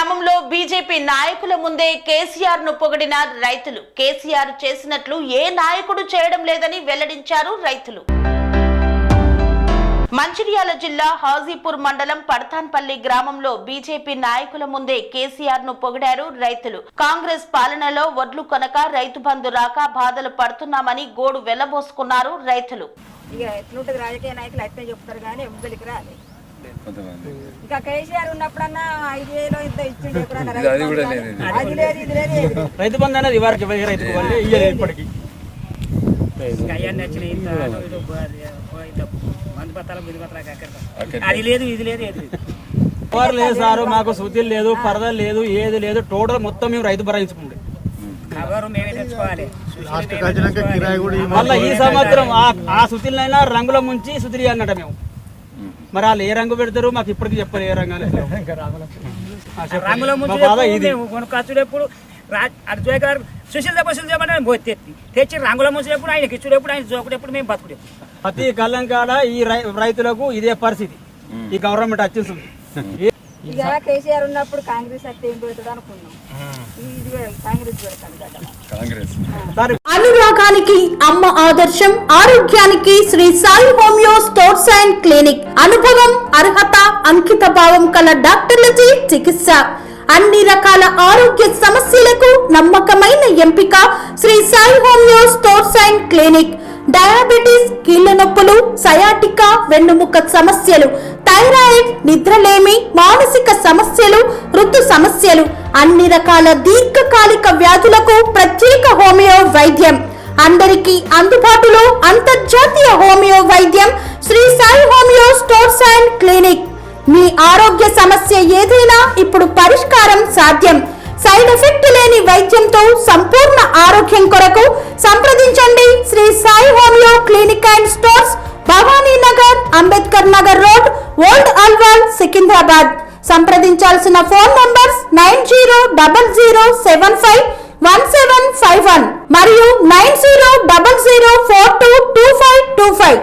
గ్రామంలో బీజేపీ నాయకుల ముందే కేసీఆర్ ను పొగిడిన రైతులు. కేసీఆర్ చేసినట్లు ఏ నాయకుడు చేయడం లేదని వెల్లడించారు రైతులు. మంచిర్యాల జిల్లా హాజీపూర్ మండలం పడతాన్పల్లి గ్రామంలో బీజేపీ నాయకుల ముందే కేసీఆర్ ను పొగిడారు రైతులు. కాంగ్రెస్ పాలనలో వడ్లు కొనక రైతు బంధు రాక బాధలు పడుతున్నామని గోడు వెళ్లబోసుకున్నారు రైతులు. రాజకీయ నాయకులు అయితే చెప్తారు కానీ ఎమ్మెల్యేకి రాలేదు. ఇంకా కేసీఆర్ ఉన్నప్పుడన్నా 5,000 ఇంత ఇచ్చిండే అది లేదు ఇది లేదు. రైతు బంధు అనేది వారికి రైతుకు ఇప్పటికి అది లేదు ఇది లేదు ఎవరు లేదు సారు. మాకు శుద్ధి లేదు, పరదలు లేదు, ఏది లేదు. టోటల్ మొత్తం మేము రైతు భరించుకుంటే మళ్ళీ ఈ సంవత్సరం ఆ శుద్ధిలైనా రంగుల ముంచి శుద్ధి అన్నట మేము. మరి వాళ్ళు ఏ రంగు పెడతారు మాకు ఇప్పటికి చెప్పారు. ఏ రంగాలు కొనుకొచ్చుడెప్పుడు సుశీల్ బస్సులు చేయమంటే పోయి తెచ్చి రంగుల ముంచేటప్పుడు ఆయన ఇచ్చుడెప్పుడు ఆయన జోకుడెప్పుడు మేము బతుకుడే. ప్రతి కళ్ళం కాడ ఈ రైతులకు ఇదే పరిస్థితి. ఈ గవర్నమెంట్ వచ్చేస్తుంది. ఇక కేసీఆర్ ఉన్నప్పుడు కాంగ్రెస్ అయితే ఏం పెడతాడు అనుకున్నాం. కాంగ్రెస్ పెడతాడు. అనురాగానికి అమ్మ ఆదర్శం, ఆరోగ్యానికి Shri Sai homeo stores and clinic. అనుభవం, అర్హత, అంకిత భావం కల డాక్టర్లచే చికిత్స. అన్ని రకాల ఆరోగ్య సమస్యలకు నమ్మకమైన ఎంపిక Shri Sai homeo stores and clinic. Diabetes, కీళ్ల నొప్పులు, సయాటికా, వెన్నుముక సమస్యలు, థైరాయిడ్, నిద్రలేమి, మానసిక సమస్యలు, ఋతు సమస్యలు, అన్ని రకాల దీర్ఘకాలిక వ్యాధులకు ప్రత్యేక హోమియో వైద్యం. అందరికీ అందుబాటులో అంతర్జాతీయ హోమియో వైద్యం Sri Sai homeo stores and clinic. మీ ఆరోగ్య సమస్య ఏదైనా ఇప్పుడు పరిష్కారం సాధ్యం. సైడ్ ఎఫెక్ట్ లేని వైద్యంతో సంపూర్ణ ఆరోగ్యం కొరకు సంప్రదించండి Sri Sai homeo clinic and stores, Bhavani Nagar, Ambedkar Nagar road, old Alwal, Secunderabad. సంప్రదించాల్సిన ఫోన్ నంబర్స్ 9000751751 మరియు 9000422525.